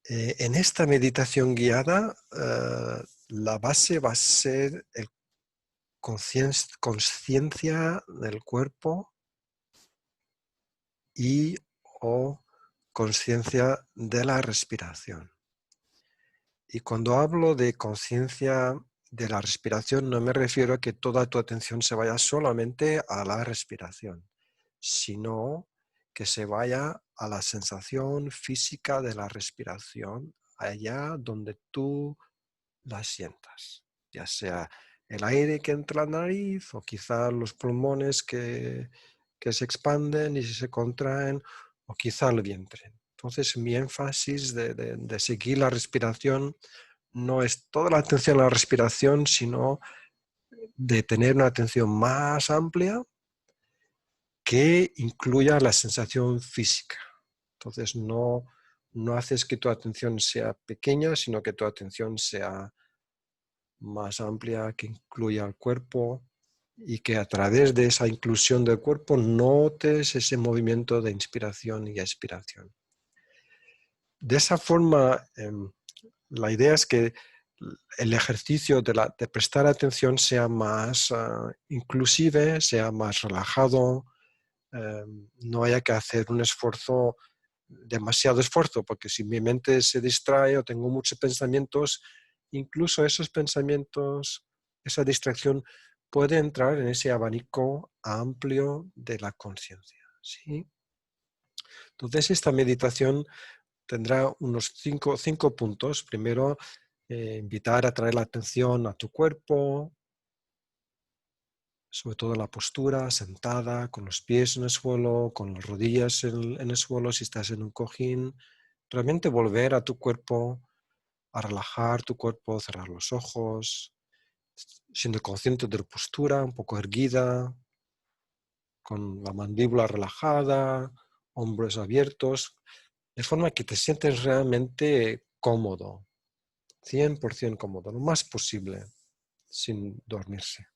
En esta meditación guiada, la base va a ser el conciencia del cuerpo y o conciencia de la respiración. Y cuando hablo de conciencia de la respiración, no me refiero a que toda tu atención se vaya solamente a la respiración, sino que se vaya a la sensación física de la respiración, allá donde tú la sientas, ya sea el aire que entra a la nariz o quizá los pulmones que se expanden y se contraen, o quizá el vientre. Entonces mi énfasis de seguir la respiración no es toda la atención a la respiración, sino de tener una atención más amplia que incluya la sensación física. Entonces no haces que tu atención sea pequeña, sino que tu atención sea más amplia, que incluya el cuerpo y que a través de esa inclusión del cuerpo notes ese movimiento de inspiración y expiración. De esa forma, la idea es que el ejercicio de prestar atención sea más inclusive, sea más relajado, no haya que hacer un esfuerzo, demasiado esfuerzo, porque si mi mente se distrae o tengo muchos pensamientos, incluso esos pensamientos, esa distracción puede entrar en ese abanico amplio de la conciencia, ¿sí? Entonces esta meditación tendrá unos cinco puntos. Primero, invitar a traer la atención a tu cuerpo, sobre todo la postura, sentada, con los pies en el suelo, con las rodillas en el suelo, si estás en un cojín. Realmente volver a tu cuerpo, a relajar tu cuerpo, cerrar los ojos, siendo consciente de la postura, un poco erguida, con la mandíbula relajada, hombros abiertos, de forma que te sientes realmente cómodo, 100% cómodo, lo más posible, sin dormirse.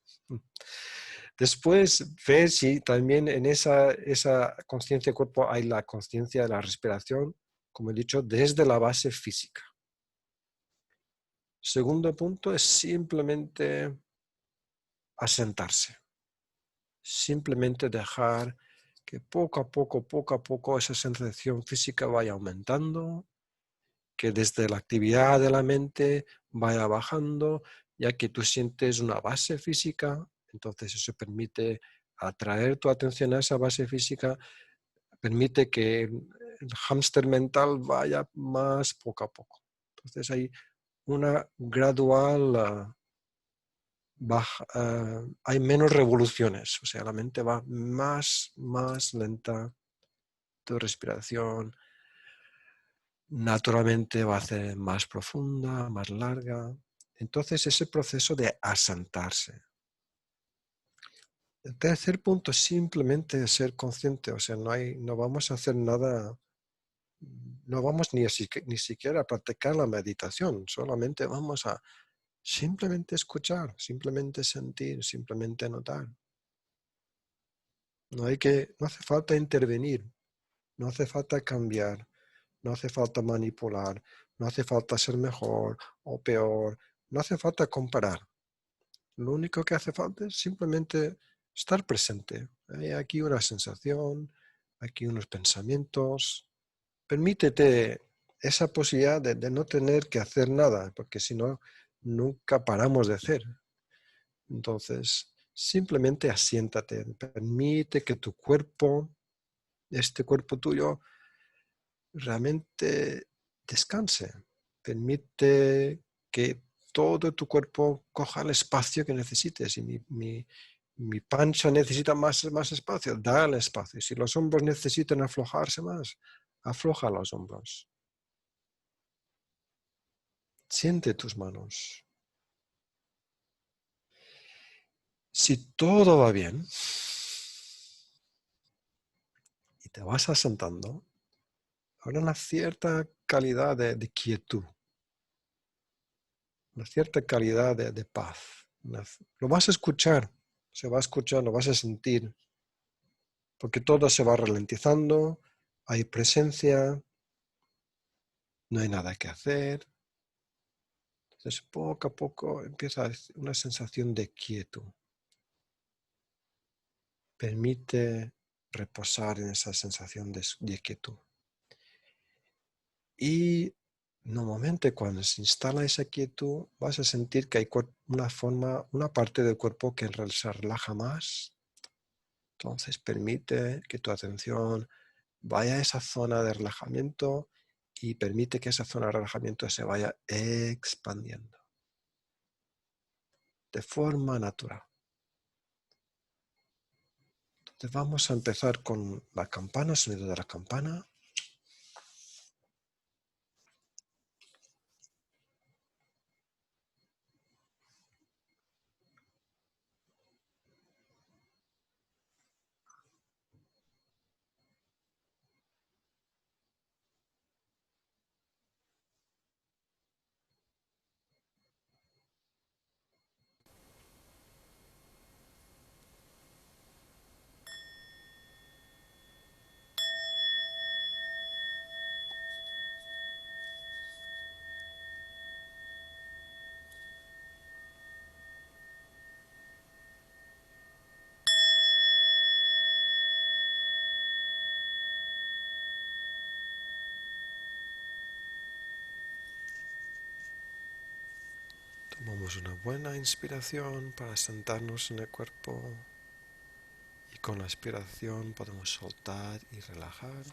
Después, ver si también en esa conciencia del cuerpo hay la conciencia de la respiración, como he dicho, desde la base física. Segundo punto es simplemente asentarse. Simplemente dejar que poco a poco esa sensación física vaya aumentando, que desde la actividad de la mente vaya bajando, ya que tú sientes una base física, entonces eso permite atraer tu atención a esa base física, permite que el hámster mental vaya más poco a poco. Entonces hay una gradual hay menos revoluciones, o sea, la mente va más lenta, tu respiración naturalmente va a ser más profunda, más larga. Entonces ese proceso de asentarse. El tercer punto es simplemente ser consciente, o sea, no vamos a hacer nada, no vamos ni siquiera a practicar la meditación, solamente vamos a simplemente escuchar, simplemente sentir, simplemente notar. No hace falta intervenir, no hace falta cambiar, no hace falta manipular, no hace falta ser mejor o peor, no hace falta comparar. Lo único que hace falta es simplemente estar presente. Hay aquí una sensación, aquí unos pensamientos. Permítete esa posibilidad de no tener que hacer nada, porque si no, nunca paramos de hacer. Entonces, simplemente asiéntate, permite que tu cuerpo, este cuerpo tuyo, realmente descanse. Permite que todo tu cuerpo coja el espacio que necesites. Si mi pancha necesita más espacio, dale espacio. Si los hombros necesitan aflojarse más, afloja los hombros. Siente tus manos. Si todo va bien y te vas asentando, habrá una cierta calidad de quietud, una cierta calidad de paz. Lo vas a escuchar, se va a escuchar, lo vas a sentir, porque todo se va ralentizando, hay presencia, no hay nada que hacer. Entonces, poco a poco empieza una sensación de quietud. Permite reposar en esa sensación de quietud. Y normalmente cuando se instala esa quietud, vas a sentir que hay una parte del cuerpo que se relaja más. Entonces permite que tu atención vaya a esa zona de relajamiento y permite que esa zona de relajamiento se vaya expandiendo de forma natural. Entonces vamos a empezar con la campana, sonido de la campana. Tomamos una buena inspiración para sentarnos en el cuerpo y con la expiración podemos soltar y relajar.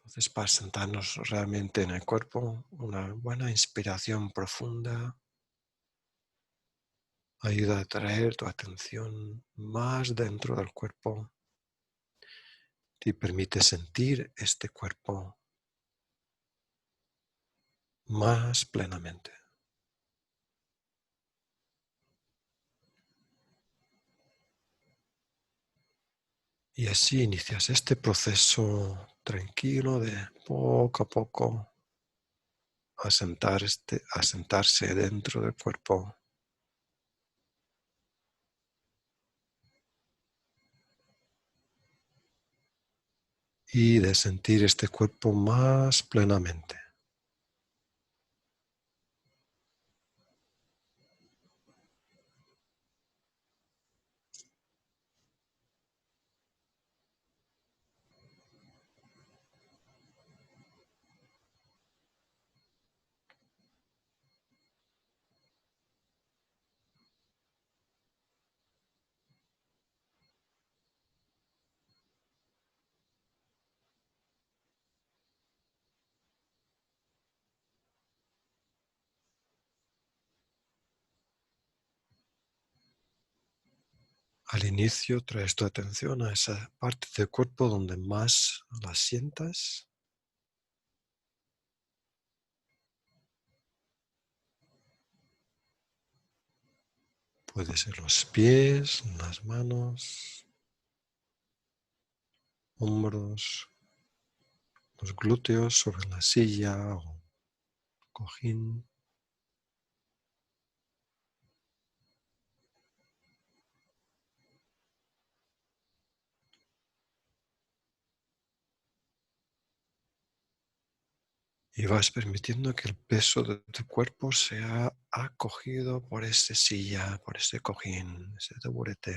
Entonces, para sentarnos realmente en el cuerpo, una buena inspiración profunda ayuda a traer tu atención más dentro del cuerpo y permite sentir este cuerpo más plenamente. Y así inicias este proceso tranquilo de poco a poco asentarse dentro del cuerpo y de sentir este cuerpo más plenamente. Al inicio traes tu atención a esa parte del cuerpo donde más la sientas. Puede ser los pies, las manos, hombros, los glúteos sobre la silla o cojín. Y vas permitiendo que el peso de tu cuerpo sea acogido por esa silla, por ese cojín, ese taburete.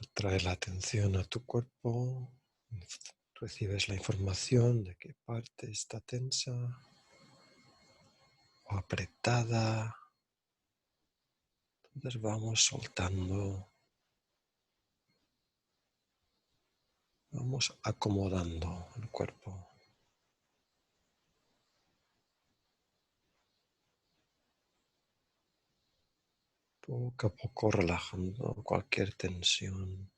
Trae la atención a tu cuerpo, recibes la información de qué parte está tensa o apretada. Entonces vamos soltando, vamos acomodando el cuerpo. Poco a poco relajando cualquier tensión.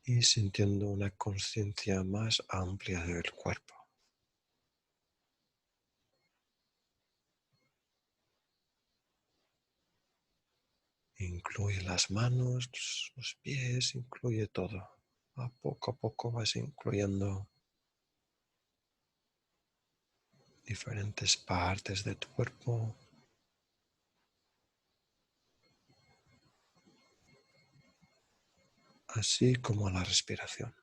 Y sintiendo una conciencia más amplia del cuerpo. Incluye las manos, los pies, incluye todo. A poco vas incluyendo diferentes partes de tu cuerpo, así como la respiración.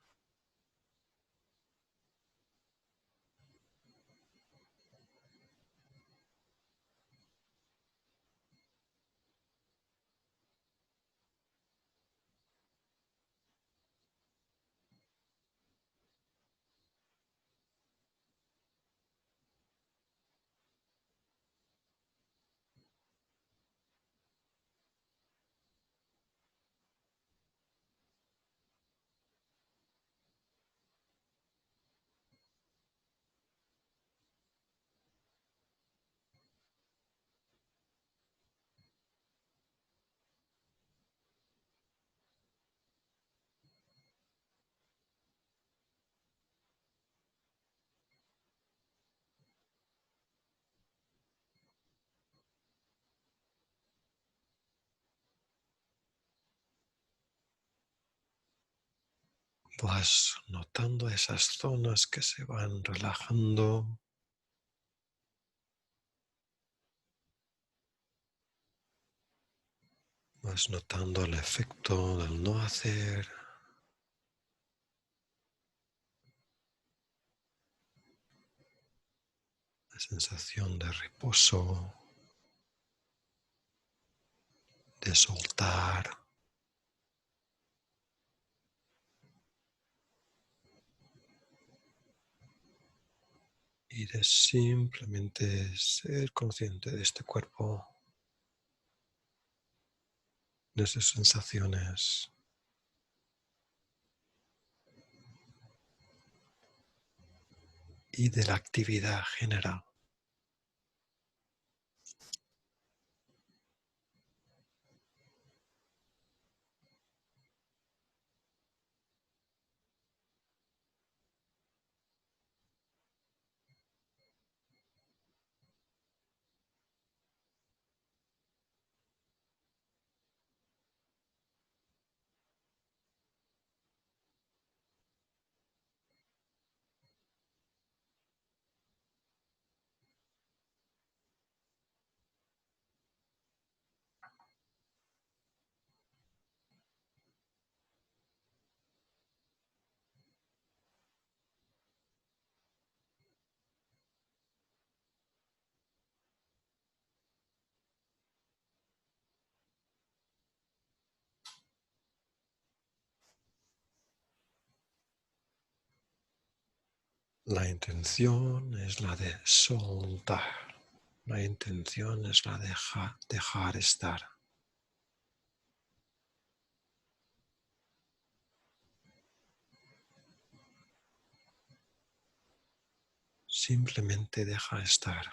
Vas notando esas zonas que se van relajando. Vas notando el efecto del no hacer, la sensación de reposo, de soltar y de simplemente ser consciente de este cuerpo, de sus sensaciones y de la actividad general. La intención es la de soltar. La intención es la de dejar estar. Simplemente deja estar.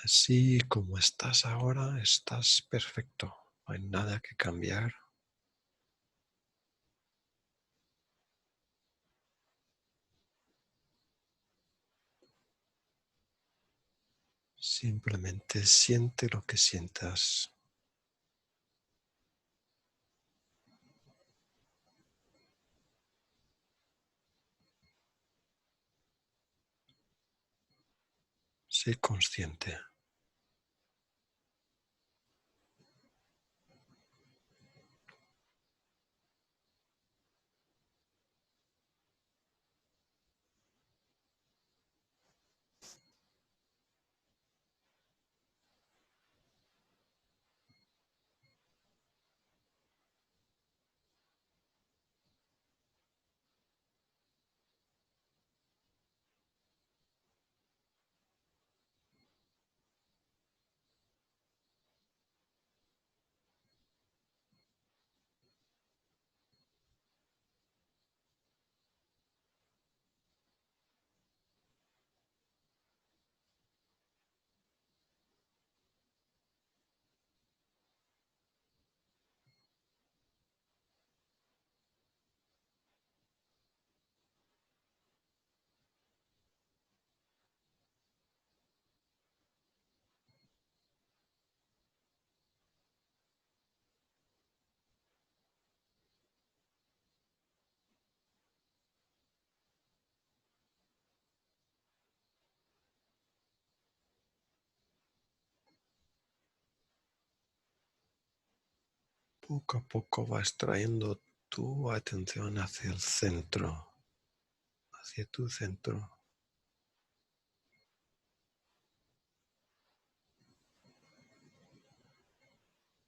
Así como estás ahora, estás perfecto. No hay nada que cambiar. Simplemente siente lo que sientas. Sé consciente. Poco a poco vas trayendo tu atención hacia el centro, hacia tu centro.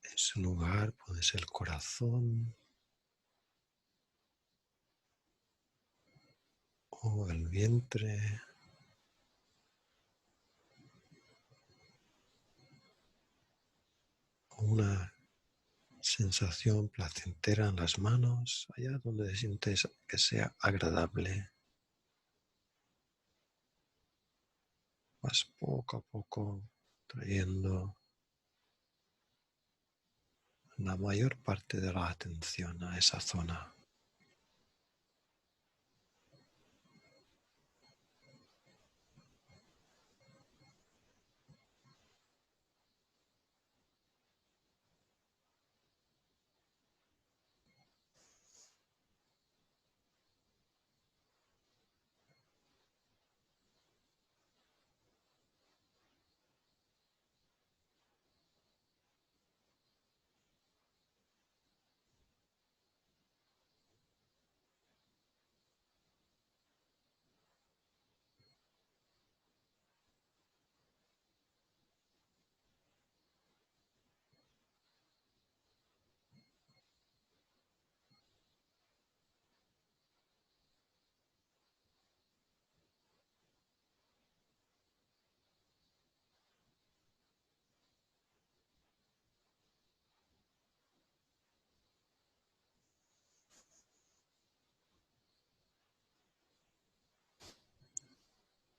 Ese lugar puede ser el corazón o el vientre, o una sensación placentera en las manos, allá donde sientes que sea agradable. Vas poco a poco trayendo la mayor parte de la atención a esa zona.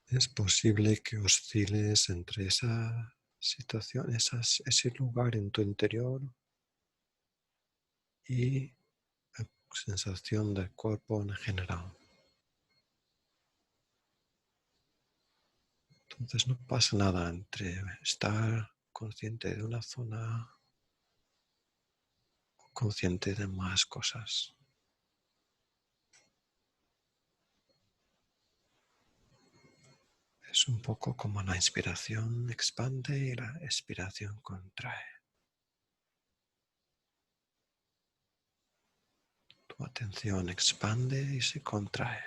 Es posible que osciles entre esa situación, ese lugar en tu interior y la sensación del cuerpo en general. Entonces no pasa nada entre estar consciente de una zona o consciente de más cosas. Es un poco como la inspiración expande y la expiración contrae. Tu atención expande y se contrae.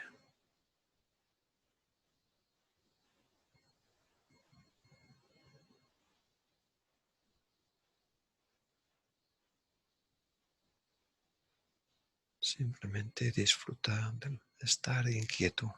Simplemente disfruta de estar inquieto.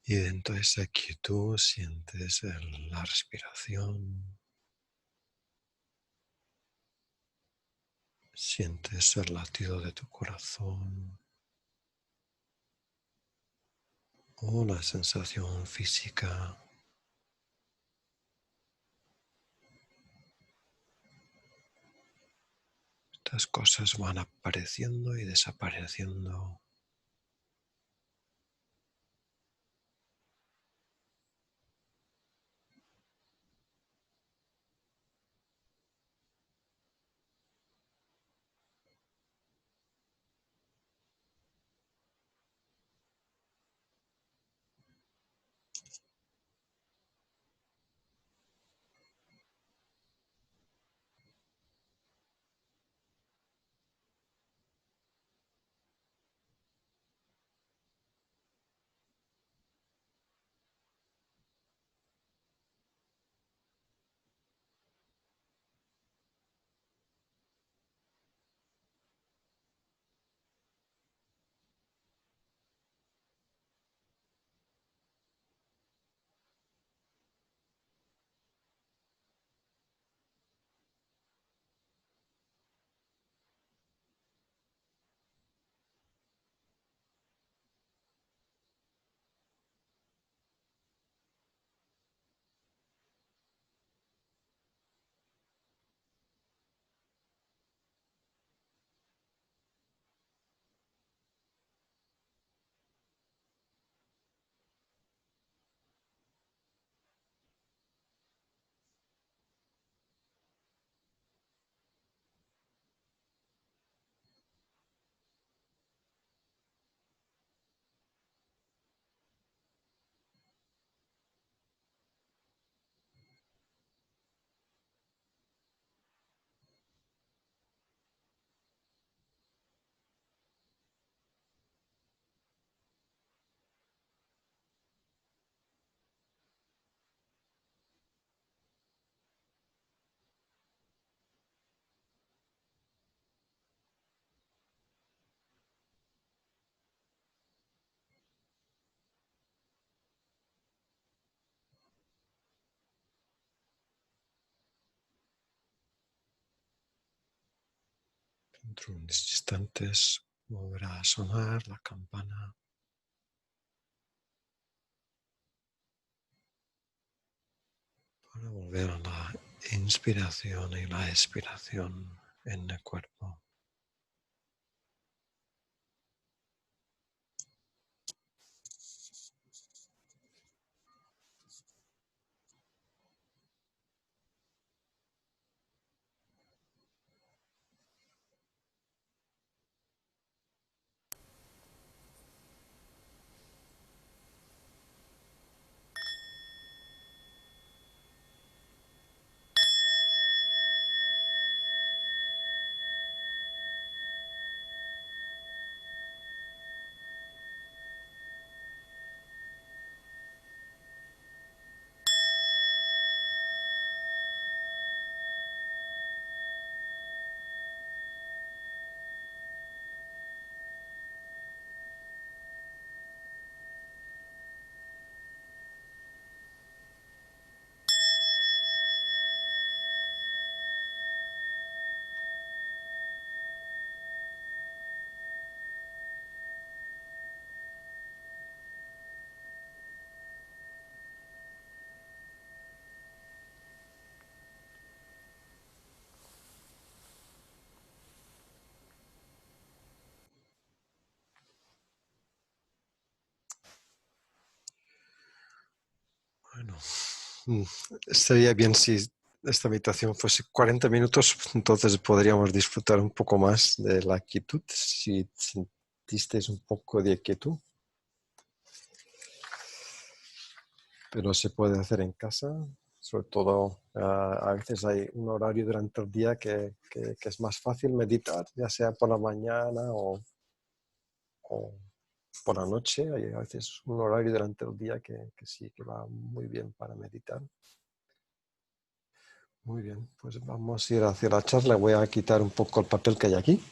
Y dentro de esa quietud sientes la respiración, sientes el latido de tu corazón o la sensación física. Estas cosas van apareciendo y desapareciendo. Dentro de unos instantes volverá a sonar la campana para volver a la inspiración y la expiración en el cuerpo. Bueno, estaría bien si esta meditación fuese 40 minutos, entonces podríamos disfrutar un poco más de la quietud, si sentisteis un poco de quietud. Pero se puede hacer en casa, sobre todo a veces hay un horario durante el día que es más fácil meditar, ya sea por la mañana o por la noche. Hay a veces un horario durante el día que sí, que va muy bien para meditar. Muy bien, pues vamos a ir hacia la charla. Voy a quitar un poco el papel que hay aquí.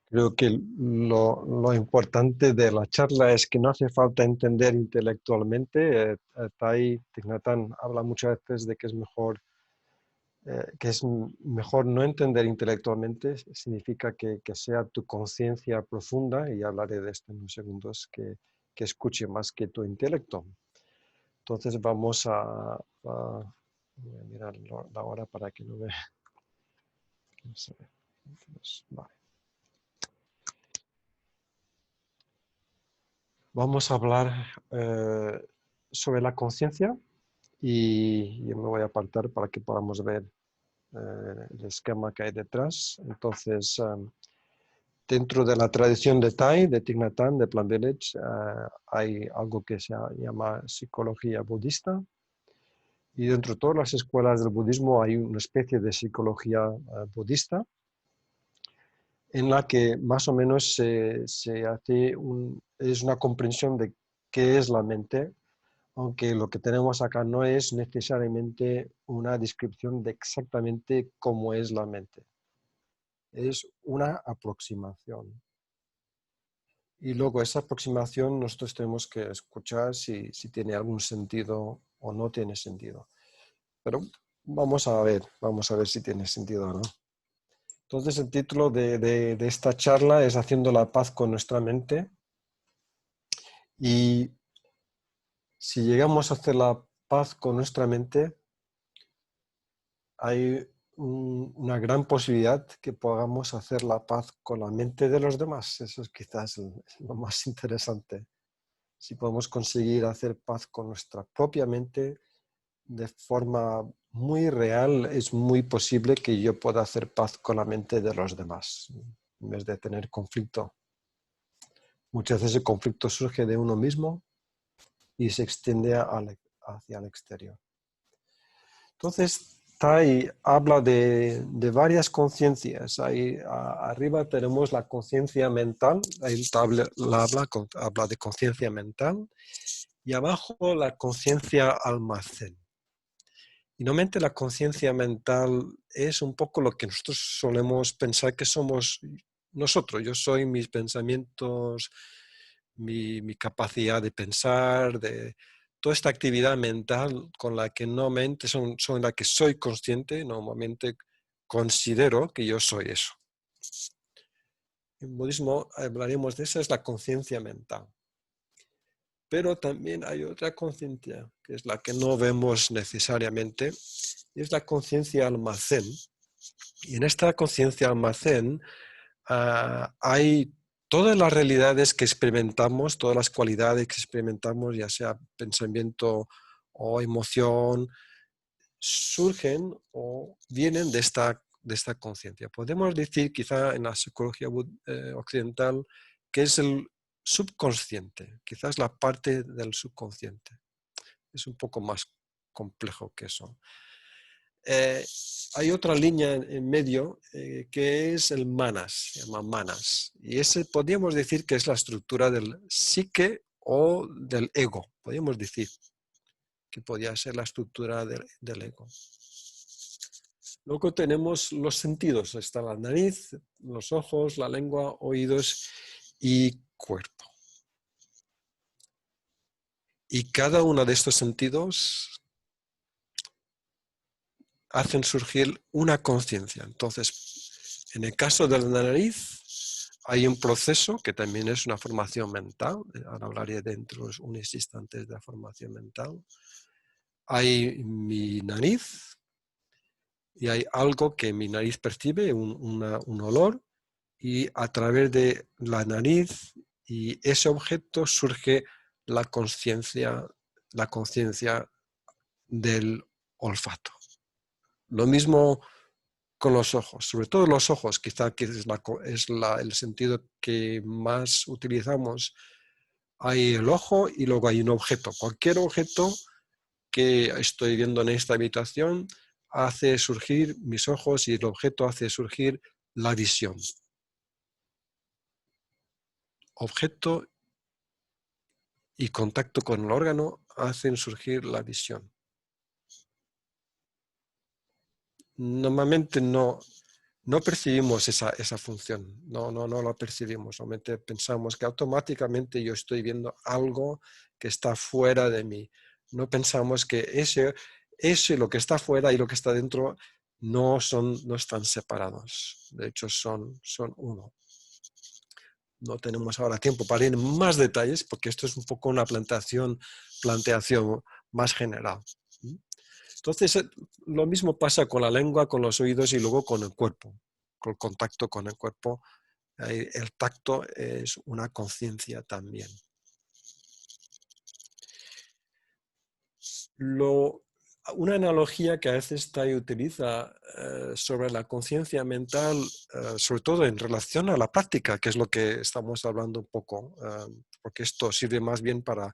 Creo que lo importante de la charla es que no hace falta entender intelectualmente. Tai Thich Nhat Hanh habla muchas veces de que es mejor no entender intelectualmente, significa que sea tu conciencia profunda, y hablaré de esto en unos segundos, que escuche más que tu intelecto. Entonces vamos voy a mirar la hora para que no me... Vamos a ver. Entonces, vale. Vamos a hablar sobre la conciencia, y yo me voy a apartar para que podamos ver el esquema que hay detrás. Entonces, dentro de la tradición de Tai, de Thich Nhat Hanh, de Plan Village, hay algo que se llama psicología budista, y dentro de todas las escuelas del budismo hay una especie de psicología budista, en la que más o menos se hace es una comprensión de qué es la mente, aunque lo que tenemos acá no es necesariamente una descripción de exactamente cómo es la mente. Es una aproximación. Y luego esa aproximación nosotros tenemos que escuchar si tiene algún sentido o no tiene sentido. Pero vamos a ver si tiene sentido o no. Entonces el título de esta charla es Haciendo la paz con nuestra mente. Y si llegamos a hacer la paz con nuestra mente, hay una gran posibilidad que podamos hacer la paz con la mente de los demás. Eso es quizás lo más interesante. Si podemos conseguir hacer paz con nuestra propia mente de forma muy real, es muy posible que yo pueda hacer paz con la mente de los demás, en vez de tener conflicto. Muchas veces el conflicto surge de uno mismo y se extiende hacia el exterior. Entonces, Tai habla de varias conciencias. Ahí arriba tenemos la conciencia mental, ahí habla de conciencia mental, y abajo la conciencia almacén. Y normalmente la conciencia mental es un poco lo que nosotros solemos pensar que somos nosotros. Yo soy mis pensamientos, mi capacidad de pensar, de toda esta actividad mental con la que normalmente son la que soy consciente, normalmente considero que yo soy eso. En budismo hablaremos de esa, es la conciencia mental. Pero también hay otra conciencia, que es la que no vemos necesariamente, y es la conciencia almacén. Y en esta conciencia almacén hay todas las realidades que experimentamos, todas las cualidades que experimentamos, ya sea pensamiento o emoción, surgen o vienen de esta conciencia. Podemos decir quizá en la psicología occidental que es el subconsciente, quizás la parte del subconsciente. Es un poco más complejo que eso. Hay otra línea en medio que es el manas, se llama manas, y ese podríamos decir que es la estructura del psique o del ego, podríamos decir que podría ser la estructura del ego. Luego tenemos los sentidos, está la nariz, los ojos, la lengua, oídos y cuerpo. Y cada uno de estos sentidos hacen surgir una conciencia. Entonces, en el caso de la nariz, hay un proceso que también es una formación mental. Ahora hablaré dentro de unos instantes de la formación mental. Hay mi nariz y hay algo que mi nariz percibe, un olor, y a través de la nariz y ese objeto surge la conciencia del olfato. Lo mismo con los ojos, sobre todo los ojos, quizá que es el sentido que más utilizamos. Hay el ojo y luego hay un objeto. Cualquier objeto que estoy viendo en esta habitación hace surgir mis ojos y el objeto hace surgir la visión. Objeto y contacto con el órgano hacen surgir la visión. Normalmente no no percibimos esa función, no la percibimos, solamente pensamos que automáticamente yo estoy viendo algo que está fuera de mí. No pensamos que eso y lo que está fuera y lo que está dentro no están separados, de hecho son uno. No tenemos ahora tiempo para ir en más detalles porque esto es un poco una planteación más general. Entonces, lo mismo pasa con la lengua, con los oídos y luego con el cuerpo, con el contacto con el cuerpo. El tacto es una conciencia también. Una analogía que a veces Tai utiliza sobre la conciencia mental, sobre todo en relación a la práctica, que es lo que estamos hablando un poco, porque esto sirve más bien para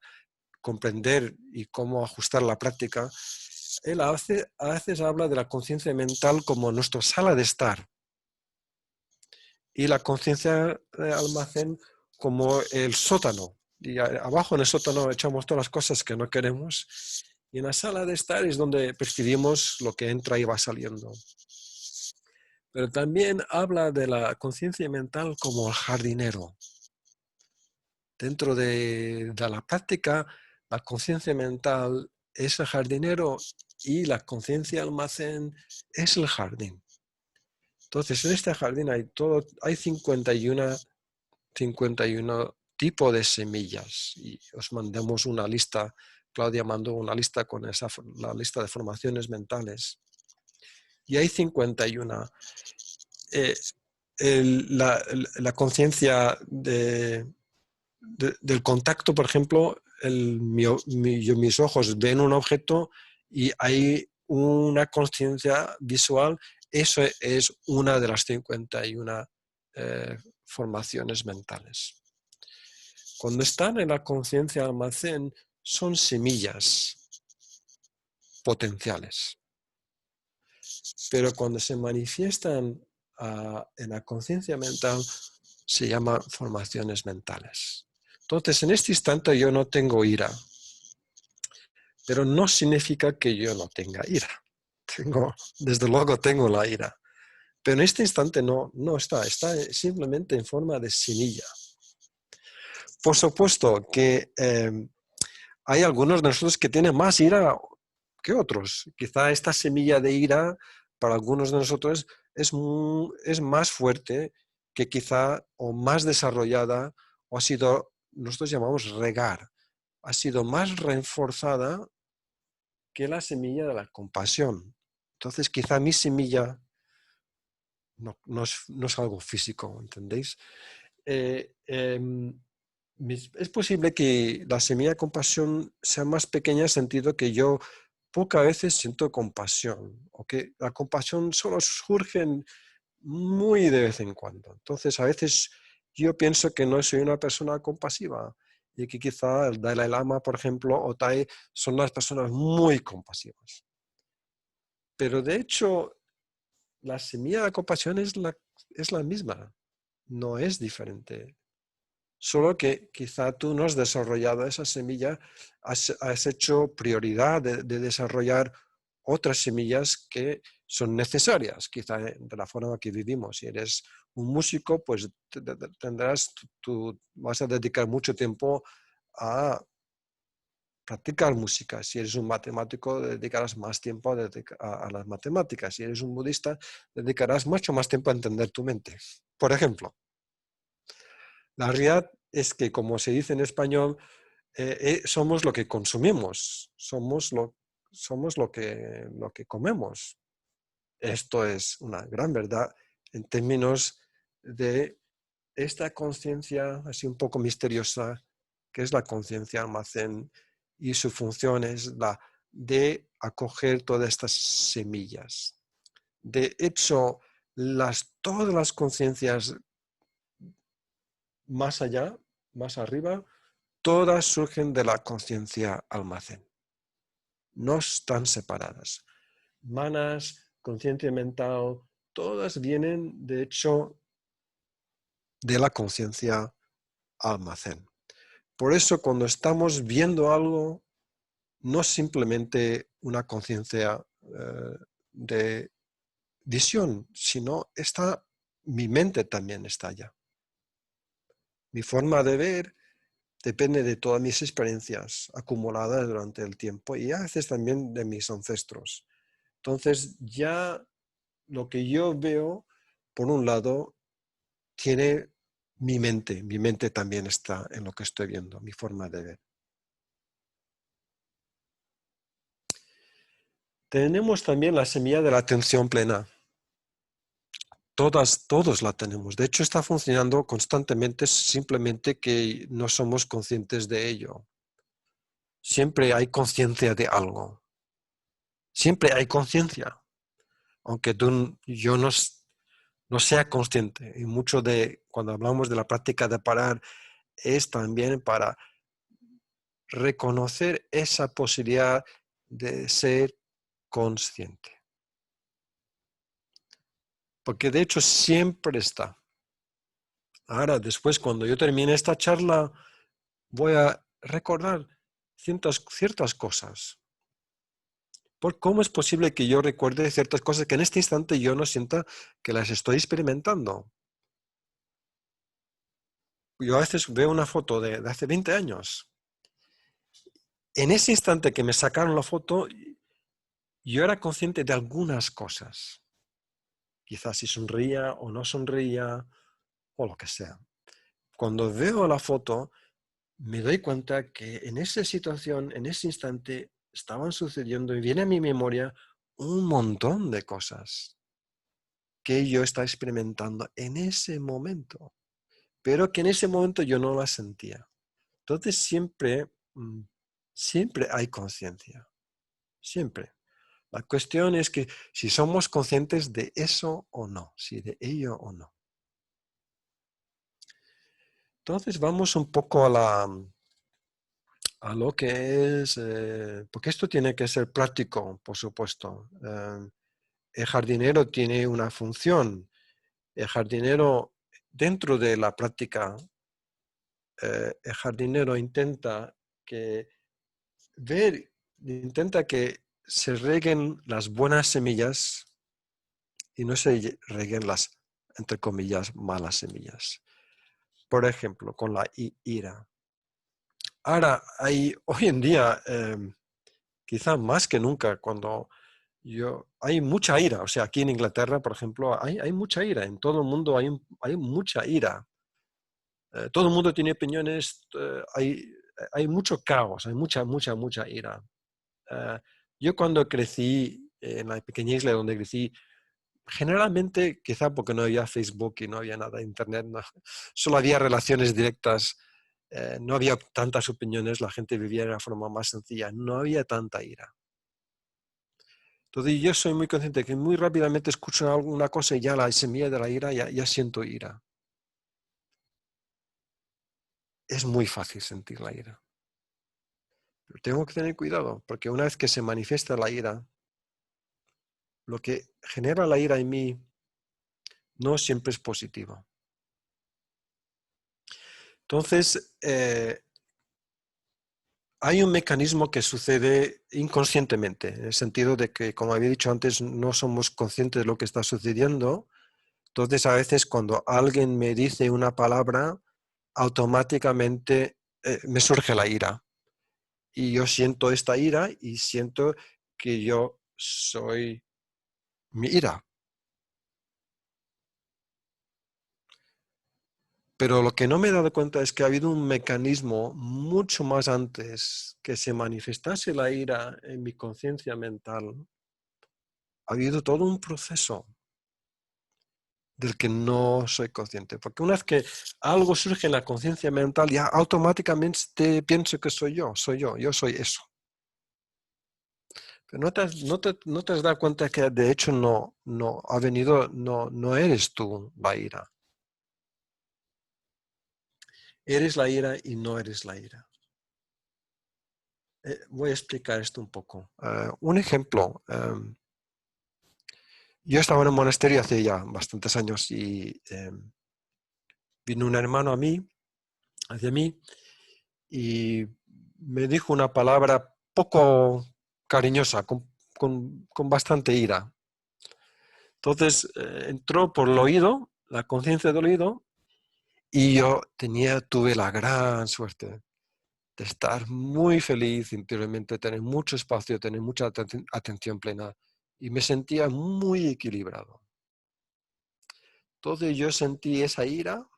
comprender y cómo ajustar la práctica. Él a veces habla de la conciencia mental como nuestra sala de estar y la conciencia de almacén como el sótano. Y abajo en el sótano echamos todas las cosas que no queremos y en la sala de estar es donde percibimos lo que entra y va saliendo. Pero también habla de la conciencia mental como el jardinero. Dentro de la práctica, la conciencia mental es el jardinero y la conciencia almacén es el jardín. Entonces, en este jardín hay 51 tipos de semillas y os mandamos una lista. Claudia mandó una lista con la lista de formaciones mentales. Y hay 51. La conciencia del contacto, por ejemplo, mis ojos ven un objeto y hay una conciencia visual, eso es una de las 51 formaciones mentales. Cuando están en la conciencia almacén, son semillas potenciales. Pero cuando se manifiestan en la conciencia mental, se llaman formaciones mentales. Entonces, en este instante yo no tengo ira, pero no significa que yo no tenga ira. Desde luego tengo la ira, pero en este instante no está simplemente en forma de semilla. Por supuesto que hay algunos de nosotros que tienen más ira que otros. Quizá esta semilla de ira para algunos de nosotros es más fuerte que quizá o más desarrollada o ha sido, nosotros llamamos regar, ha sido más reforzada que la semilla de la compasión. Entonces quizá mi semilla no es algo físico, ¿entendéis? Es posible que la semilla de compasión sea más pequeña en el sentido que yo pocas veces siento compasión, o que la compasión solo surge muy de vez en cuando. Entonces, a veces yo pienso que no soy una persona compasiva y que quizá el Dalai Lama, por ejemplo, o Tai son las personas muy compasivas. Pero de hecho, la semilla de compasión es la misma, no es diferente. Solo que quizá tú no has desarrollado esa semilla, has hecho prioridad de desarrollar otras semillas que son necesarias, quizá de la forma que vivimos. Si eres un músico, pues vas a dedicar mucho tiempo a practicar música. Si eres un matemático, dedicarás más tiempo a las matemáticas. Si eres un budista, dedicarás mucho más tiempo a entender tu mente. Por ejemplo, la realidad es que, como se dice en español, somos lo que consumimos, somos lo que comemos. Esto es una gran verdad en términos de esta conciencia así un poco misteriosa, que es la conciencia almacén, y su función es la de acoger todas estas semillas. De hecho, todas las conciencias más allá, más arriba, todas surgen de la conciencia almacén. No están separadas. Manas, conciencia mental, todas vienen, de hecho, de la conciencia almacén. Por eso, cuando estamos viendo algo, no es simplemente una conciencia de visión, sino está, mi mente también está allá. Mi forma de ver depende de todas mis experiencias acumuladas durante el tiempo y a veces también de mis ancestros. Entonces ya lo que yo veo, por un lado, tiene mi mente también está en lo que estoy viendo, mi forma de ver. Tenemos también la semilla de la atención plena. Todos la tenemos. De hecho, está funcionando constantemente, simplemente que no somos conscientes de ello. Siempre hay conciencia de algo. Siempre hay conciencia. Aunque yo no sea consciente. Y mucho de cuando hablamos de la práctica de parar es también para reconocer esa posibilidad de ser consciente. Porque de hecho siempre está. Ahora, después, cuando yo termine esta charla, voy a recordar ciertas cosas. ¿Cómo es posible que yo recuerde ciertas cosas que en este instante yo no sienta que las estoy experimentando? Yo a veces veo una foto de hace 20 años. En ese instante que me sacaron la foto, yo era consciente de algunas cosas. Quizás si sonreía o no sonreía, o lo que sea. Cuando veo la foto, me doy cuenta que en esa situación, en ese instante, estaban sucediendo y viene a mi memoria un montón de cosas que yo estaba experimentando en ese momento, pero que en ese momento yo no las sentía. Entonces siempre hay conciencia, siempre. La cuestión es que si somos conscientes de eso o no, si de ello o no. Entonces vamos un poco a lo que es, porque esto tiene que ser práctico, por supuesto. El jardinero tiene una función. El jardinero, dentro de la práctica, el jardinero intenta que se reguen las buenas semillas y no se reguen las, entre comillas, malas semillas. Por ejemplo, con la ira. Ahora, hoy en día, quizá más que nunca, hay mucha ira. O sea, aquí en Inglaterra, por ejemplo, hay mucha ira. En todo el mundo hay mucha ira. Todo el mundo tiene opiniones, hay mucho caos, hay mucha ira. Yo cuando crecí en la pequeña isla donde crecí, generalmente, quizá porque no había Facebook y no había nada de Internet, solo había relaciones directas, no había tantas opiniones, la gente vivía de una forma más sencilla, no había tanta ira. Entonces yo soy muy consciente que muy rápidamente escucho alguna cosa y ya la semilla de la ira, ya siento ira. Es muy fácil sentir la ira. Pero tengo que tener cuidado, porque una vez que se manifiesta la ira, lo que genera la ira en mí no siempre es positivo. Entonces, hay un mecanismo que sucede inconscientemente, en el sentido de que, como había dicho antes, no somos conscientes de lo que está sucediendo. Entonces, a veces cuando alguien me dice una palabra, automáticamente me surge la ira. Y yo siento esta ira y siento que yo soy mi ira. Pero lo que no me he dado cuenta es que ha habido un mecanismo mucho más antes que se manifestase la ira en mi conciencia mental. Ha habido todo un proceso del que no soy consciente. Porque una vez que algo surge en la conciencia mental, ya automáticamente pienso que yo soy eso. Pero no te has dado cuenta que de hecho no ha venido, no eres tú la ira. Eres la ira y no eres la ira. Voy a explicar esto un poco. Un ejemplo. Yo estaba en un monasterio hace ya bastantes años y vino un hermano hacia mí, y me dijo una palabra poco cariñosa, con bastante ira. Entonces entró por el oído, la conciencia del oído, y yo tuve la gran suerte de estar muy feliz interiormente, tener mucho espacio, tener mucha atención plena, y me sentía muy equilibrado. Entonces yo sentí esa ira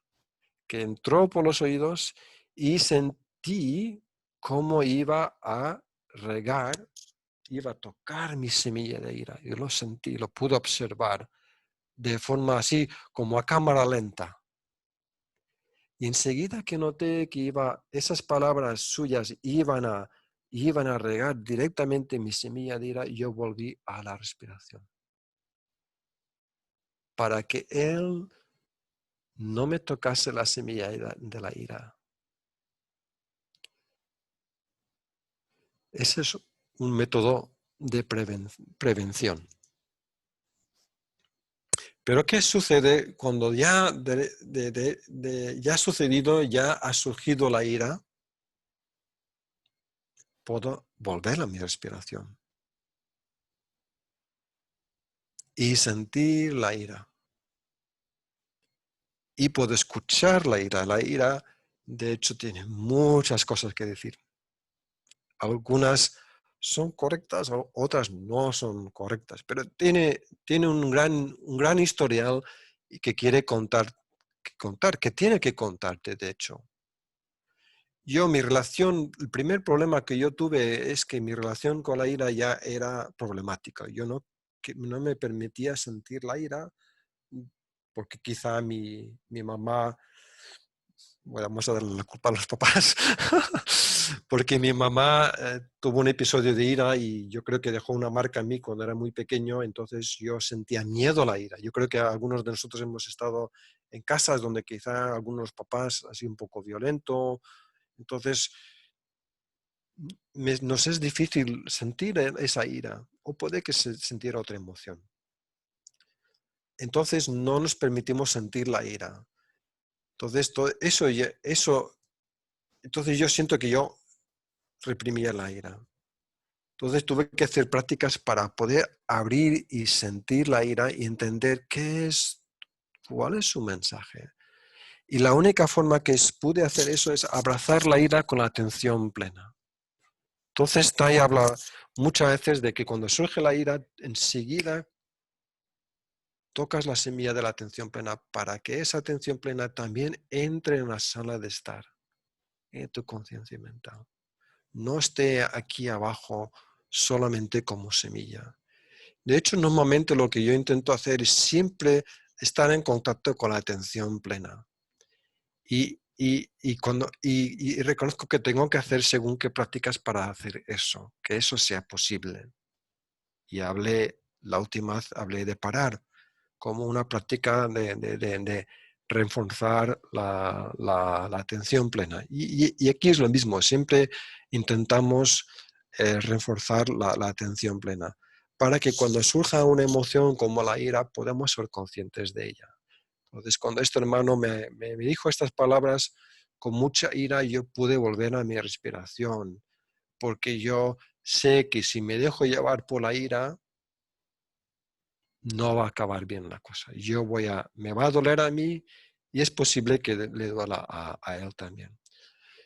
que entró por los oídos y sentí cómo iba a regar, iba a tocar mi semilla de ira. Yo lo sentí, lo pude observar de forma así, como a cámara lenta. Y enseguida que noté que esas palabras suyas iban a regar directamente mi semilla de ira, yo volví a la respiración. Para que él no me tocase la semilla de la ira. Ese es un método de prevención. Pero ¿qué sucede cuando ya ha sucedido, ya ha surgido la ira? Puedo volver a mi respiración y sentir la ira. Y puedo escuchar la ira. La ira, de hecho, tiene muchas cosas que decir. Algunas son correctas, otras no son correctas, pero tiene un gran historial y que quiere contar, que tiene que contarte, de hecho. El primer problema que yo tuve es que mi relación con la ira ya era problemática. Yo no me permitía sentir la ira porque quizá mi mamá, bueno, vamos a darle la culpa a los papás, porque mi mamá tuvo un episodio de ira y yo creo que dejó una marca en mí cuando era muy pequeño, entonces yo sentía miedo a la ira. Yo creo que algunos de nosotros hemos estado en casas donde quizá algunos de los papás han sido un poco violento, entonces nos es difícil sentir esa ira o puede que se sintiera otra emoción. Entonces no nos permitimos sentir la ira. Entonces entonces yo siento que yo reprimía la ira. Entonces tuve que hacer prácticas para poder abrir y sentir la ira y entender cuál es su mensaje. Y la única forma que pude hacer eso es abrazar la ira con la atención plena. Entonces Tai habla muchas veces de que cuando surge la ira, enseguida tocas la semilla de la atención plena para que esa atención plena también entre en la sala de estar, en tu conciencia mental. No esté aquí abajo solamente como semilla. De hecho, normalmente lo que yo intento hacer es siempre estar en contacto con la atención plena. Y reconozco que tengo que hacer según qué prácticas para hacer eso, que eso sea posible. Y la última vez hablé de parar como una práctica de reforzar la atención plena. Y aquí es lo mismo, siempre intentamos reforzar la atención plena para que cuando surja una emoción como la ira podamos ser conscientes de ella. Entonces, cuando este hermano me dijo estas palabras con mucha ira, yo pude volver a mi respiración, porque yo sé que si me dejo llevar por la ira, no va a acabar bien la cosa. Me va a doler a mí y es posible que le duela a él también.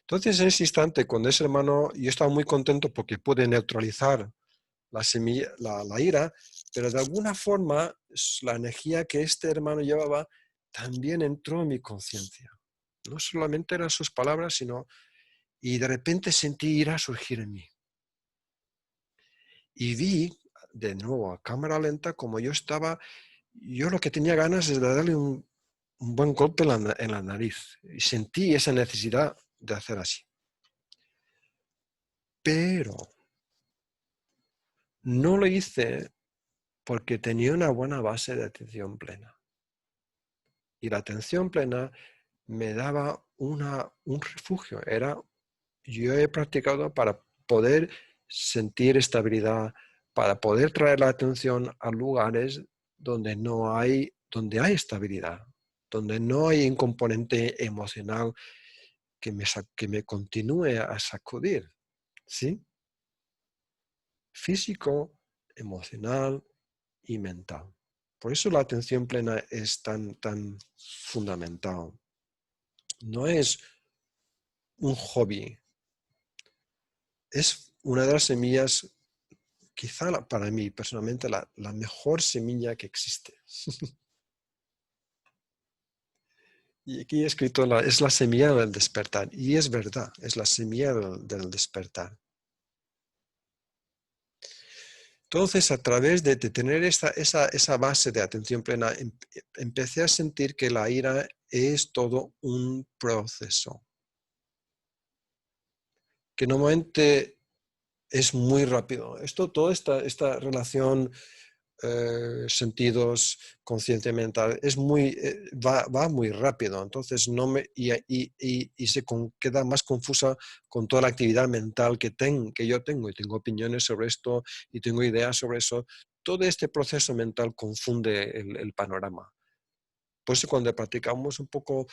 Entonces, en ese instante, cuando ese hermano, yo estaba muy contento porque pude neutralizar la ira, pero de alguna forma la energía que este hermano llevaba también entró en mi conciencia. No solamente eran sus palabras, y de repente sentí ira surgir en mí. Y vi, de nuevo, a cámara lenta, como yo lo que tenía ganas es de darle un buen golpe en la nariz. Y sentí esa necesidad de hacer así. Pero no lo hice porque tenía una buena base de atención plena. Y la atención plena me daba un refugio. Yo he practicado para poder sentir estabilidad, para poder traer la atención a lugares donde hay estabilidad, donde no hay un componente emocional que me continúe a sacudir, ¿sí? Físico, emocional y mental. Por eso la atención plena es tan fundamental. No es un hobby, es una de las semillas, quizá para mí personalmente, la mejor semilla que existe. Y aquí he escrito, es la semilla del despertar. Y es verdad, es la semilla del despertar. Entonces, a través de tener esa base de atención plena, empecé a sentir que la ira es todo un proceso. Que normalmente es muy rápido. Toda esta relación sentidos, conciencia mental, va muy rápido. Entonces queda más confusa con toda la actividad mental que yo tengo. Y tengo opiniones sobre esto y tengo ideas sobre eso. Todo este proceso mental confunde el panorama. Por eso cuando practicamos un poco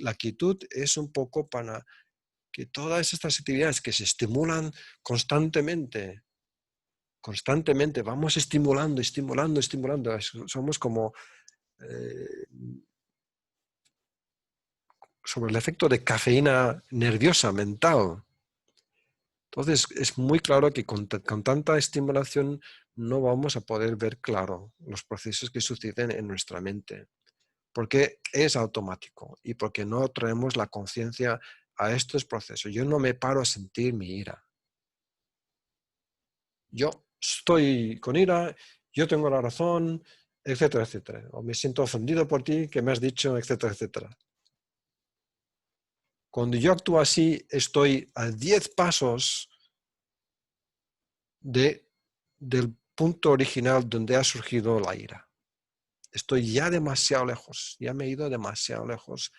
la quietud es un poco para que todas estas actividades que se estimulan constantemente, vamos estimulando. Somos como sobre el efecto de cafeína nerviosa, mental. Entonces, es muy claro que con tanta estimulación no vamos a poder ver claro los procesos que suceden en nuestra mente, porque es automático y porque no traemos la conciencia a estos procesos. Yo no me paro a sentir mi ira. Yo estoy con ira, yo tengo la razón, etcétera, etcétera. O me siento ofendido por ti, que me has dicho, etcétera, etcétera. Cuando yo actúo así, estoy a 10 pasos del punto original donde ha surgido la ira. Estoy ya demasiado lejos, ya me he ido demasiado lejos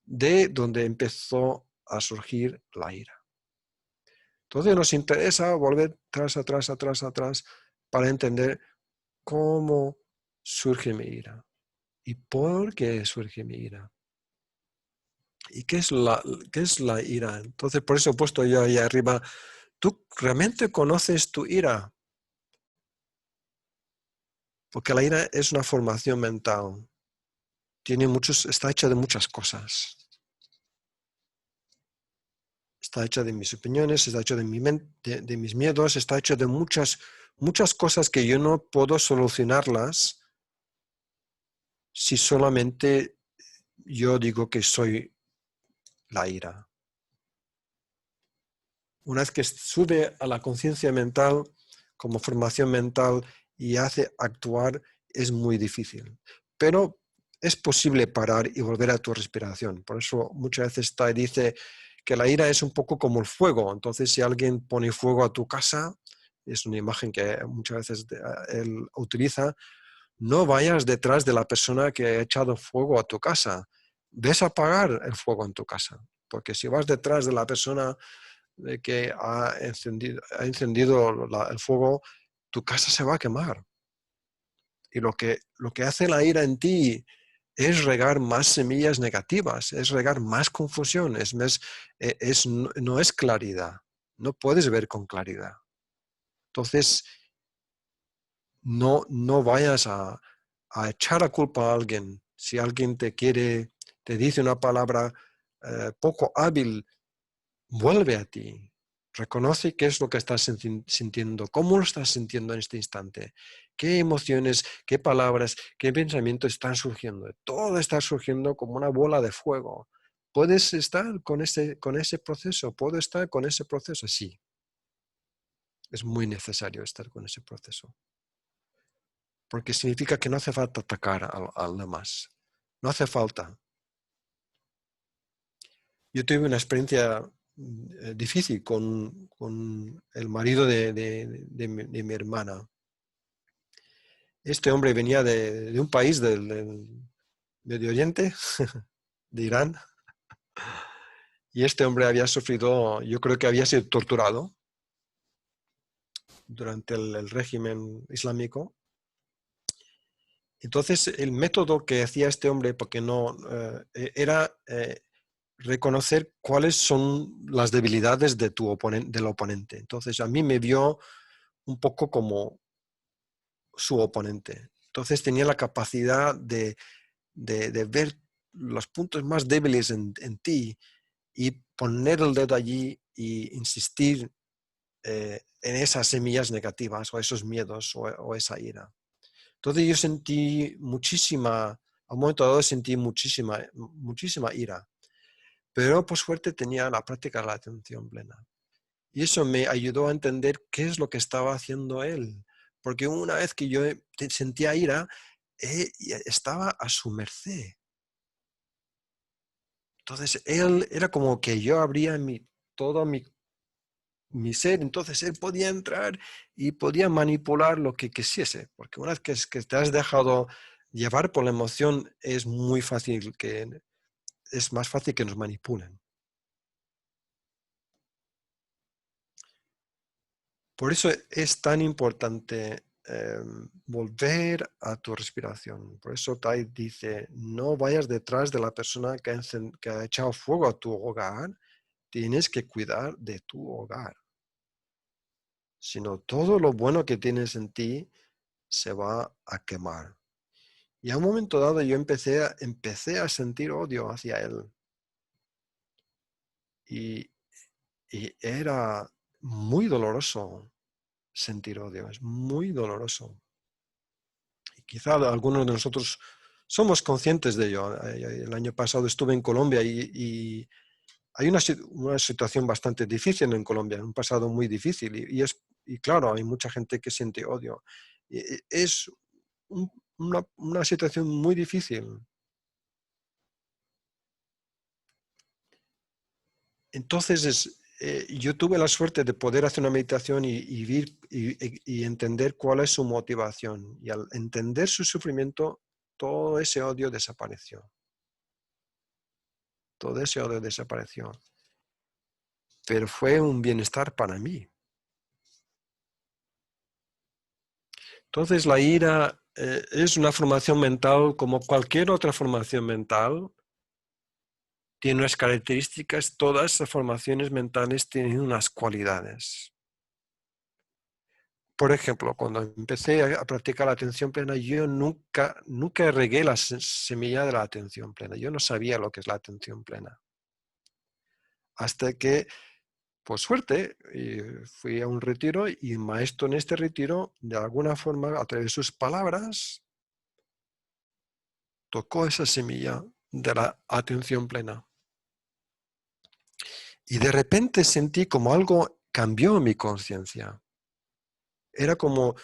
de donde empezó a surgir la ira. Entonces nos interesa volver atrás, para entender cómo surge mi ira y por qué surge mi ira. ¿Y qué es la ira? Entonces, por eso he puesto yo ahí arriba, ¿tú realmente conoces tu ira? Porque la ira es una formación mental. Está hecha de muchas cosas. Está hecha de mis opiniones, está hecha de de mis miedos, está hecha de muchas cosas que yo no puedo solucionarlas si solamente yo digo que soy la ira. Una vez que sube a la conciencia mental como formación mental y hace actuar, es muy difícil. Pero es posible parar y volver a tu respiración. Por eso muchas veces dice que la ira es un poco como el fuego. Entonces, si alguien pone fuego a tu casa, es una imagen que muchas veces él utiliza, no vayas detrás de la persona que ha echado fuego a tu casa. Ves a apagar el fuego en tu casa. Porque si vas detrás de la persona de que ha encendido el fuego, tu casa se va a quemar. Y lo que hace la ira en ti es regar más semillas negativas, es regar más confusión, no es claridad, no puedes ver con claridad. Entonces, no vayas a echar la culpa a alguien. Si alguien te dice una palabra poco hábil, vuelve a ti. Reconoce qué es lo que estás sintiendo, cómo lo estás sintiendo en este instante, qué emociones, qué palabras, qué pensamientos están surgiendo. Todo está surgiendo como una bola de fuego. ¿Puedes estar con ese proceso? ¿Puedo estar con ese proceso? Sí. Es muy necesario estar con ese proceso. Porque significa que no hace falta atacar al demás. No hace falta. Yo tuve una experiencia difícil con el marido de mi hermana. Este hombre venía de un país del Medio Oriente, de Irán, y este hombre había sufrido, yo creo que había sido torturado durante el régimen islámico. Entonces, el método que hacía este hombre, porque no, era reconocer cuáles son las debilidades del oponente. Entonces, a mí me vio un poco como su oponente. Entonces tenía la capacidad de ver los puntos más débiles en ti y poner el dedo allí e insistir en esas semillas negativas o esos miedos o esa ira. Entonces yo sentí a un momento dado sentí muchísima ira, pero por suerte tenía la práctica de la atención plena. Y eso me ayudó a entender qué es lo que estaba haciendo él. Porque una vez que yo sentía ira, estaba a su merced. Entonces él era como que yo abría todo mi ser, entonces él podía entrar y podía manipular lo que quisiese, porque una vez que te has dejado llevar por la emoción es más fácil que nos manipulen. Por eso es tan importante volver a tu respiración. Por eso Tai dice, no vayas detrás de la persona que ha echado fuego a tu hogar, tienes que cuidar de tu hogar. Sino todo lo bueno que tienes en ti se va a quemar. Y a un momento dado yo empecé a sentir odio hacia él. Y, y era muy doloroso sentir odio, es muy doloroso. Y quizá algunos de nosotros somos conscientes de ello. El año pasado estuve en Colombia y hay una situación bastante difícil en Colombia, un pasado muy difícil. Y claro, hay mucha gente que siente odio. Es una situación muy difícil. Entonces, yo tuve la suerte de poder hacer una meditación y entender cuál es su motivación. Y al entender su sufrimiento, todo ese odio desapareció. Todo ese odio desapareció. Pero fue un bienestar para mí. Entonces, la ira es una formación mental como cualquier otra formación mental. Tiene unas características, todas esas formaciones mentales tienen unas cualidades. Por ejemplo, cuando empecé a practicar la atención plena, yo nunca regué la semilla de la atención plena. Yo no sabía lo que es la atención plena. Hasta que, por suerte, fui a un retiro y el maestro en este retiro, de alguna forma, a través de sus palabras, tocó esa semilla de la atención plena. Y de repente sentí como algo cambió en mi conciencia. Era como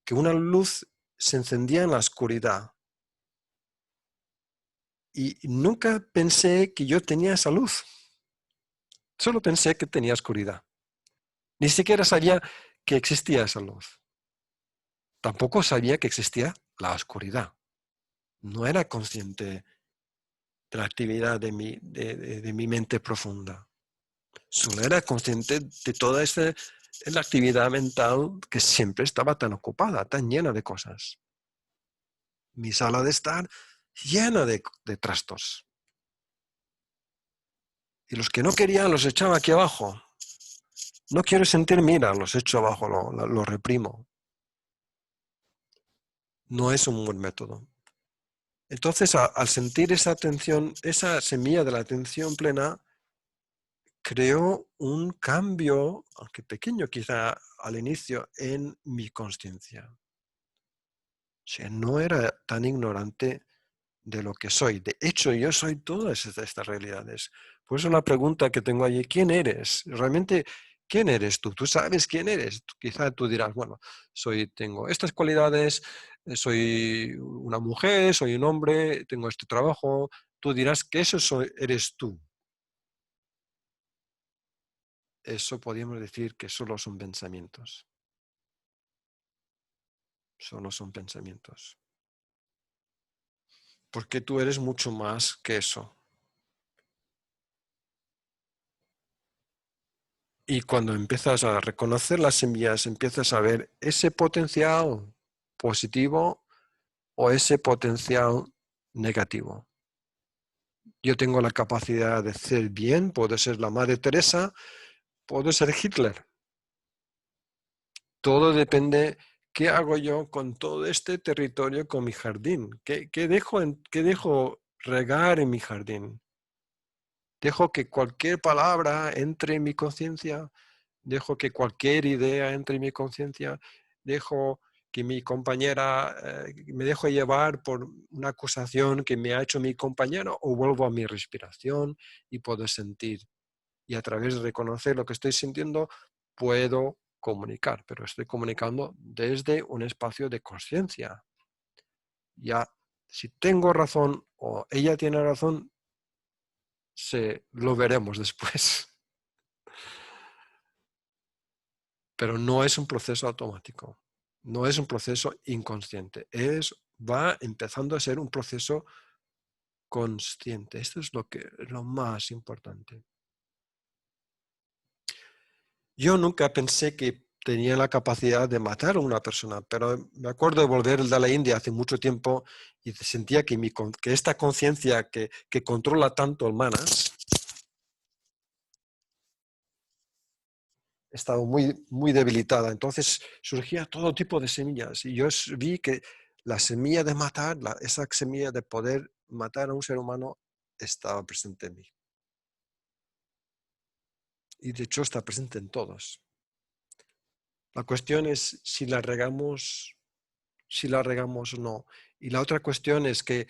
que una luz se encendía en la oscuridad. Y nunca pensé que yo tenía esa luz. Solo pensé que tenía oscuridad. Ni siquiera sabía que existía esa luz. Tampoco sabía que existía la oscuridad. No era consciente de la actividad de mi mente profunda. Solo era consciente de toda la actividad mental que siempre estaba tan ocupada, tan llena de cosas. Mi sala de estar llena de trastos. Y los que no querían los echaba aquí abajo. No quiero sentir mira, los echo abajo, lo reprimo. No es un buen método. Entonces, al sentir esa atención, esa semilla de la atención plena, creó un cambio, aunque pequeño quizá al inicio, en mi consciencia. O sea, no era tan ignorante de lo que soy. De hecho, yo soy todas estas realidades. Por eso la pregunta que tengo allí, ¿quién eres? Realmente, ¿quién eres tú? ¿Tú sabes quién eres? Quizá tú dirás, bueno, tengo estas cualidades, soy una mujer, soy un hombre, tengo este trabajo. Tú dirás que eres tú. Eso podríamos decir que solo son pensamientos. Solo son pensamientos. Porque tú eres mucho más que eso. Y cuando empiezas a reconocer las semillas, empiezas a ver ese potencial positivo o ese potencial negativo. Yo tengo la capacidad de hacer bien, puedo ser la Madre Teresa, puedo ser Hitler. Todo depende ¿qué hago yo con todo este territorio, con mi jardín? ¿Qué dejo regar en mi jardín? ¿Dejo que cualquier palabra entre en mi conciencia? ¿Dejo que cualquier idea entre en mi conciencia? ¿Dejo que mi compañera, me dejo llevar por una acusación que me ha hecho mi compañero, o vuelvo a mi respiración y puedo sentir? Y a través de reconocer lo que estoy sintiendo, puedo comunicar, pero estoy comunicando desde un espacio de conciencia. Ya, si tengo razón o ella tiene razón, lo veremos después. Pero no es un proceso automático, no es un proceso inconsciente, va empezando a ser un proceso consciente. Esto es lo más importante. Yo nunca pensé que tenía la capacidad de matar a una persona, pero me acuerdo de volver de la India hace mucho tiempo y sentía que esta conciencia que controla tanto humanas estaba muy, muy debilitada. Entonces surgía todo tipo de semillas y yo vi que la semilla de matar, esa semilla de poder matar a un ser humano estaba presente en mí. Y de hecho está presente en todos. La cuestión es si la regamos o no. Y la otra cuestión es que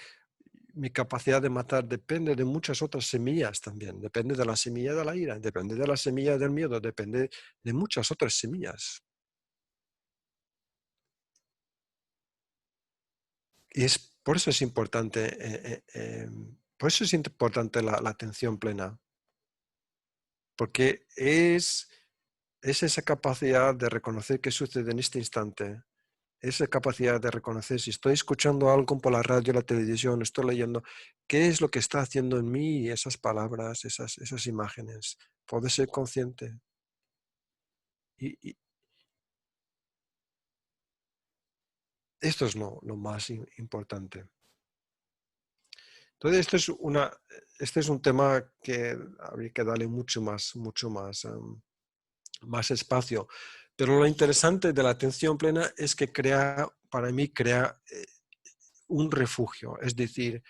mi capacidad de matar depende de muchas otras semillas también. Depende de la semilla de la ira, depende de la semilla del miedo, depende de muchas otras semillas. Y por eso es importante, por eso es importante la atención plena, porque es esa capacidad de reconocer qué sucede en este instante, esa capacidad de reconocer si estoy escuchando algo por la radio, la televisión, estoy leyendo, qué es lo que está haciendo en mí esas palabras, esas imágenes. Puedo ser consciente. Y esto es lo más importante. Entonces, este es un tema que habría que darle mucho más espacio. Pero lo interesante de la atención plena es que para mí crea un refugio. Es decir,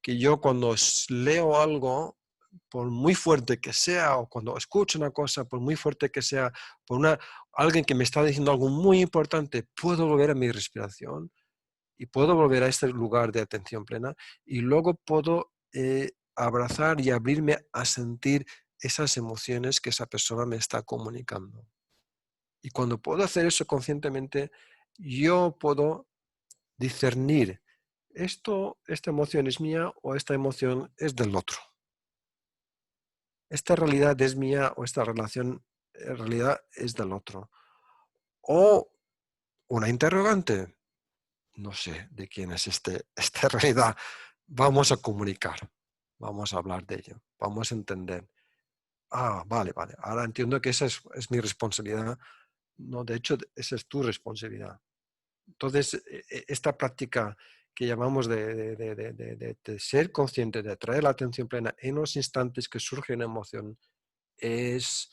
que yo cuando leo algo, por muy fuerte que sea, o cuando escucho una cosa, por muy fuerte que sea, alguien que me está diciendo algo muy importante, puedo volver a mi respiración y puedo volver a este lugar de atención plena y luego puedo abrazar y abrirme a sentir esas emociones que esa persona me está comunicando. Y cuando puedo hacer eso conscientemente, yo puedo discernir, esta emoción es mía o esta emoción es del otro. Esta realidad es mía o esta relación en realidad es del otro. O una interrogante, no sé de quién es esta realidad. Vamos a comunicar, vamos a hablar de ello, vamos a entender. Ah, vale. Ahora entiendo que esa es mi responsabilidad. No, de hecho, esa es tu responsabilidad. Entonces, esta práctica que llamamos de ser consciente, de atraer la atención plena en los instantes que surge una emoción, es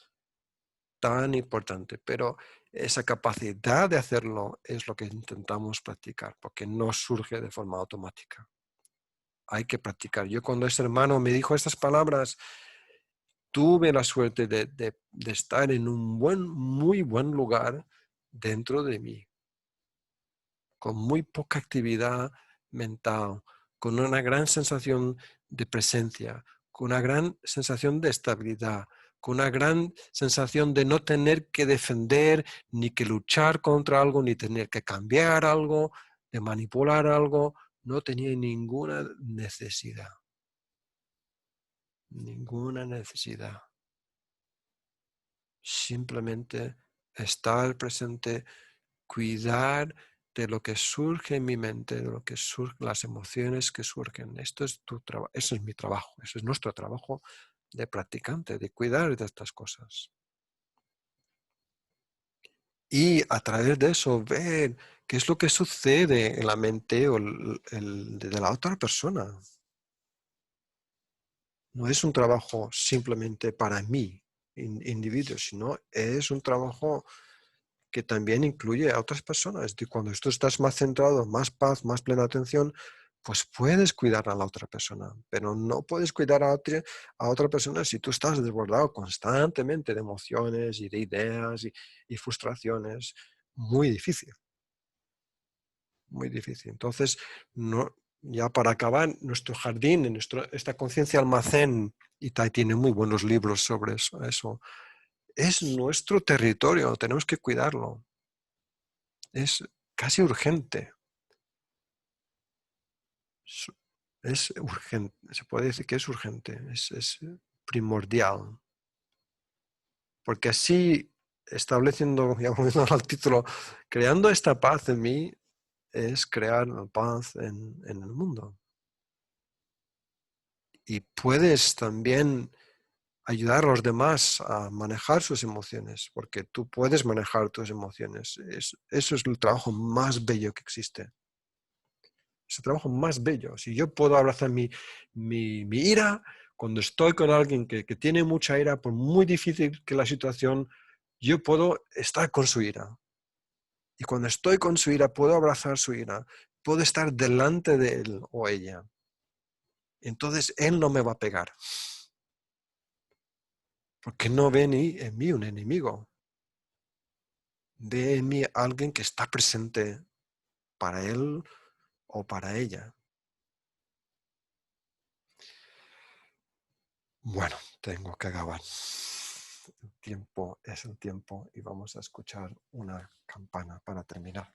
tan importante. Pero esa capacidad de hacerlo es lo que intentamos practicar, porque no surge de forma automática. Hay que practicar. Yo cuando ese hermano me dijo estas palabras, tuve la suerte de estar en un muy buen lugar dentro de mí, con muy poca actividad mental, con una gran sensación de presencia, con una gran sensación de estabilidad, con una gran sensación de no tener que defender, ni que luchar contra algo, ni tener que cambiar algo, de manipular algo. No tenía ninguna necesidad. Simplemente estar presente, cuidar de lo que surge en mi mente, de lo que surge, las emociones que surgen. Esto es tu trabajo, eso es mi trabajo, eso es nuestro trabajo de practicante, de cuidar de estas cosas. Y a través de eso ver qué es lo que sucede en la mente o de la otra persona. No es un trabajo simplemente para mí, individuo, sino es un trabajo que también incluye a otras personas. Y cuando tú estás más centrado, más paz, más plena atención, pues puedes cuidar a la otra persona, pero no puedes cuidar a otra persona si tú estás desbordado constantemente de emociones y de ideas y frustraciones. Muy difícil, muy difícil. Entonces, no, ya para acabar, nuestro jardín, esta conciencia almacén, y tiene muy buenos libros sobre eso, es nuestro territorio, tenemos que cuidarlo. Es casi urgente. Es es urgente, se puede decir que es urgente, es primordial. Porque así, estableciendo, ya volviendo al título, creando esta paz en mí, es crear paz en el mundo. Y puedes también ayudar a los demás a manejar sus emociones, porque tú puedes manejar tus emociones. Eso es el trabajo más bello que existe. Es el trabajo más bello. Si yo puedo abrazar mi ira, cuando estoy con alguien que tiene mucha ira, por muy difícil que la situación, yo puedo estar con su ira. Y cuando estoy con su ira, puedo abrazar su ira, puedo estar delante de él o ella. Entonces él no me va a pegar, porque no ve en mí un enemigo, ve en mí alguien que está presente para él o para ella. Bueno, tengo que acabar. El tiempo es el tiempo y vamos a escuchar una campana para terminar.